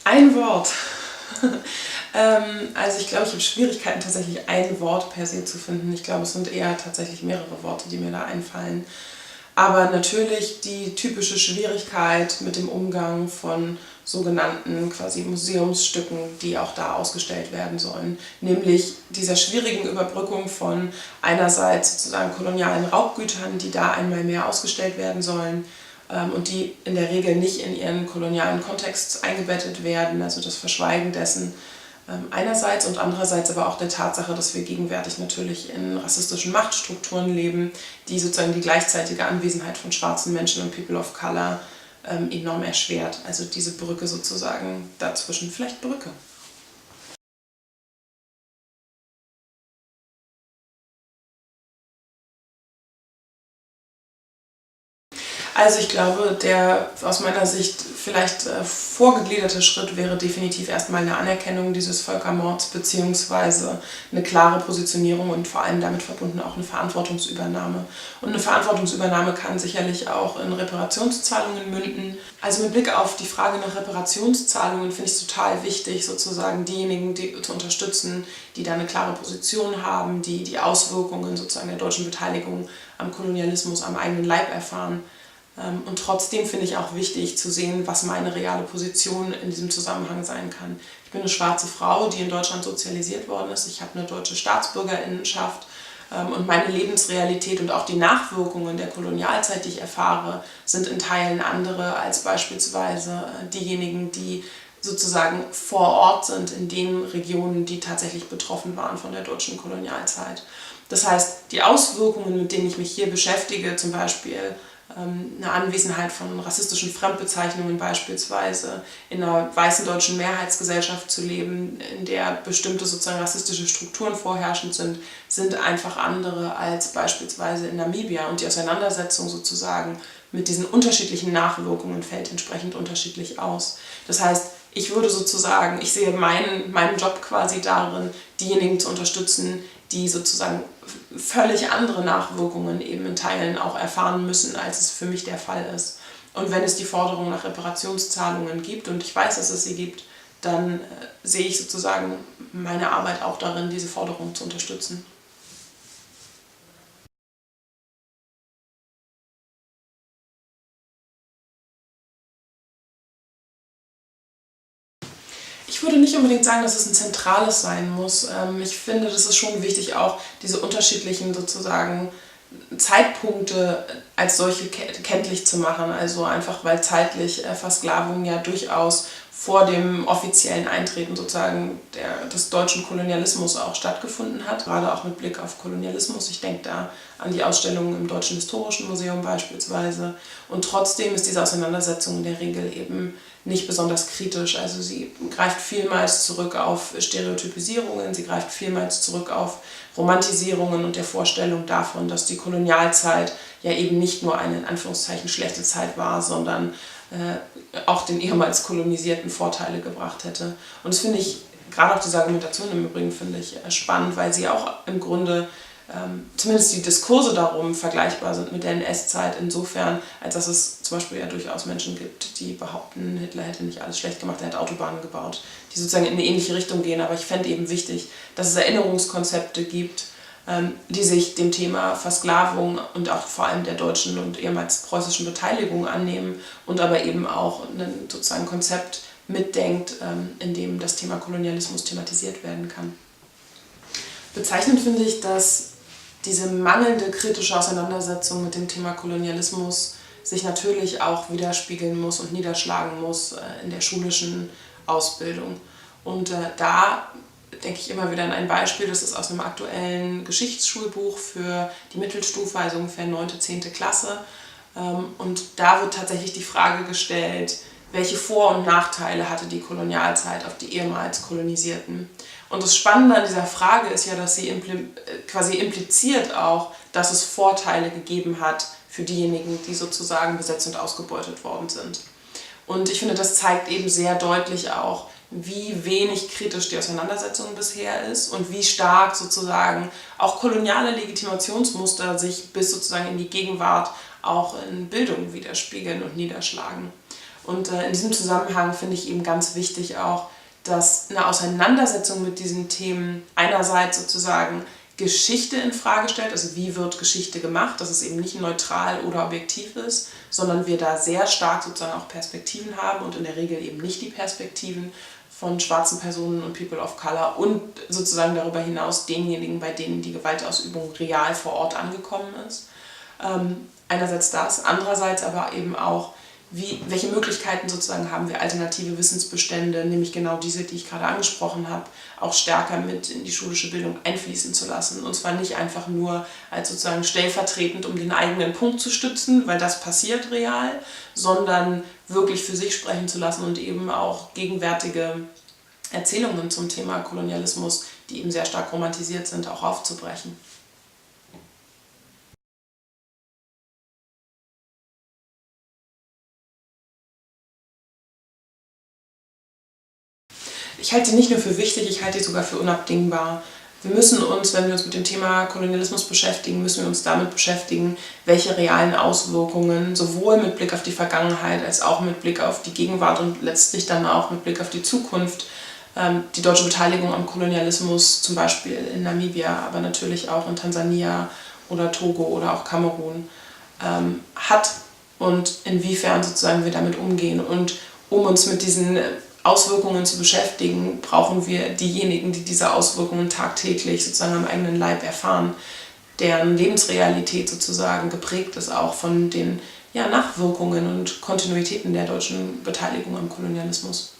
Ein Wort. Also ich glaube, ich habe Schwierigkeiten, tatsächlich ein Wort per se zu finden. Ich glaube, es sind eher tatsächlich mehrere Worte, die mir da einfallen. Aber natürlich die typische Schwierigkeit mit dem Umgang von sogenannten quasi Museumsstücken, die auch da ausgestellt werden sollen. Nämlich dieser schwierigen Überbrückung von einerseits sozusagen kolonialen Raubgütern, die da einmal mehr ausgestellt werden sollen, und die in der Regel nicht in ihren kolonialen Kontext eingebettet werden, also das Verschweigen dessen einerseits und andererseits aber auch der Tatsache, dass wir gegenwärtig natürlich in rassistischen Machtstrukturen leben, die sozusagen die gleichzeitige Anwesenheit von schwarzen Menschen und People of Color enorm erschwert. Also diese Brücke sozusagen dazwischen, vielleicht Brücke. Also ich glaube, der aus meiner Sicht vielleicht vorgegliederte Schritt wäre definitiv erstmal eine Anerkennung dieses Völkermords beziehungsweise eine klare Positionierung und vor allem damit verbunden auch eine Verantwortungsübernahme. Und eine Verantwortungsübernahme kann sicherlich auch in Reparationszahlungen münden. Also mit Blick auf die Frage nach Reparationszahlungen finde ich es total wichtig, sozusagen diejenigen zu unterstützen, die da eine klare Position haben, die die Auswirkungen sozusagen der deutschen Beteiligung am Kolonialismus am eigenen Leib erfahren. Und trotzdem finde ich auch wichtig zu sehen, was meine reale Position in diesem Zusammenhang sein kann. Ich bin eine schwarze Frau, die in Deutschland sozialisiert worden ist. Ich habe eine deutsche Staatsbürgerinnenschaft und meine Lebensrealität und auch die Nachwirkungen der Kolonialzeit, die ich erfahre, sind in Teilen andere als beispielsweise diejenigen, die sozusagen vor Ort sind in den Regionen, die tatsächlich betroffen waren von der deutschen Kolonialzeit. Das heißt, die Auswirkungen, mit denen ich mich hier beschäftige, zum Beispiel eine Anwesenheit von rassistischen Fremdbezeichnungen beispielsweise, in einer weißen deutschen Mehrheitsgesellschaft zu leben, in der bestimmte sozusagen rassistische Strukturen vorherrschend sind einfach andere als beispielsweise in Namibia. Und die Auseinandersetzung sozusagen mit diesen unterschiedlichen Nachwirkungen fällt entsprechend unterschiedlich aus. Das heißt, ich würde sozusagen, ich sehe meinen Job quasi darin, diejenigen zu unterstützen, die sozusagen völlig andere Nachwirkungen eben in Teilen auch erfahren müssen, als es für mich der Fall ist. Und wenn es die Forderung nach Reparationszahlungen gibt, und ich weiß, dass es sie gibt, dann sehe ich sozusagen meine Arbeit auch darin, diese Forderung zu unterstützen. Ich würde nicht unbedingt sagen, dass es ein zentrales sein muss. Ich finde, das ist schon wichtig, auch diese unterschiedlichen sozusagen Zeitpunkte als solche kenntlich zu machen. Also einfach, weil zeitlich Versklavung ja durchaus vor dem offiziellen Eintreten sozusagen des deutschen Kolonialismus auch stattgefunden hat, gerade auch mit Blick auf Kolonialismus. Ich denke da an die Ausstellungen im Deutschen Historischen Museum beispielsweise. Und trotzdem ist diese Auseinandersetzung in der Regel eben nicht besonders kritisch. Also sie greift vielmals zurück auf Stereotypisierungen, sie greift vielmals zurück auf Romantisierungen und der Vorstellung davon, dass die Kolonialzeit ja eben nicht nur eine in Anführungszeichen schlechte Zeit war, sondern auch den ehemals Kolonisierten Vorteile gebracht hätte. Und das finde ich, gerade auch diese Argumentation im Übrigen, finde ich spannend, weil sie auch im Grunde zumindest die Diskurse darum vergleichbar sind mit der NS-Zeit insofern, als dass es zum Beispiel ja durchaus Menschen gibt, die behaupten, Hitler hätte nicht alles schlecht gemacht, er hat Autobahnen gebaut, die sozusagen in eine ähnliche Richtung gehen. Aber ich fände eben wichtig, dass es Erinnerungskonzepte gibt, die sich dem Thema Versklavung und auch vor allem der deutschen und ehemals preußischen Beteiligung annehmen und aber eben auch ein sozusagen Konzept mitdenkt, in dem das Thema Kolonialismus thematisiert werden kann. Bezeichnend finde ich, dass diese mangelnde kritische Auseinandersetzung mit dem Thema Kolonialismus sich natürlich auch widerspiegeln muss und niederschlagen muss in der schulischen Ausbildung. Und da denke ich immer wieder an ein Beispiel, das ist aus einem aktuellen Geschichtsschulbuch für die Mittelstufe, also ungefähr 9., 10. Klasse. Und da wird tatsächlich die Frage gestellt, welche Vor- und Nachteile hatte die Kolonialzeit auf die ehemals Kolonisierten. Und das Spannende an dieser Frage ist ja, dass sie quasi impliziert auch, dass es Vorteile gegeben hat für diejenigen, die sozusagen besetzt und ausgebeutet worden sind. Und ich finde, das zeigt eben sehr deutlich auch, wie wenig kritisch die Auseinandersetzung bisher ist und wie stark sozusagen auch koloniale Legitimationsmuster sich bis sozusagen in die Gegenwart auch in Bildung widerspiegeln und niederschlagen. Und in diesem Zusammenhang finde ich eben ganz wichtig auch, dass eine Auseinandersetzung mit diesen Themen einerseits sozusagen Geschichte in Frage stellt, also wie wird Geschichte gemacht, dass es eben nicht neutral oder objektiv ist, sondern wir da sehr stark sozusagen auch Perspektiven haben und in der Regel eben nicht die Perspektiven von schwarzen Personen und People of Color und sozusagen darüber hinaus denjenigen, bei denen die Gewaltausübung real vor Ort angekommen ist. Einerseits das, andererseits aber eben auch, welche Möglichkeiten sozusagen haben wir, alternative Wissensbestände, nämlich genau diese, die ich gerade angesprochen habe, auch stärker mit in die schulische Bildung einfließen zu lassen. Und zwar nicht einfach nur als sozusagen stellvertretend, um den eigenen Punkt zu stützen, weil das passiert real, sondern wirklich für sich sprechen zu lassen und eben auch gegenwärtige Erzählungen zum Thema Kolonialismus, die eben sehr stark romantisiert sind, auch aufzubrechen. Ich halte die nicht nur für wichtig, ich halte die sogar für unabdingbar. Wir müssen uns, wenn wir uns mit dem Thema Kolonialismus beschäftigen, müssen wir uns damit beschäftigen, welche realen Auswirkungen sowohl mit Blick auf die Vergangenheit als auch mit Blick auf die Gegenwart und letztlich dann auch mit Blick auf die Zukunft die deutsche Beteiligung am Kolonialismus, zum Beispiel in Namibia, aber natürlich auch in Tansania oder Togo oder auch Kamerun, hat und inwiefern sozusagen wir damit umgehen. Und um uns mit diesen Auswirkungen zu beschäftigen, brauchen wir diejenigen, die diese Auswirkungen tagtäglich sozusagen am eigenen Leib erfahren, deren Lebensrealität sozusagen geprägt ist auch von den Nachwirkungen und Kontinuitäten der deutschen Beteiligung am Kolonialismus.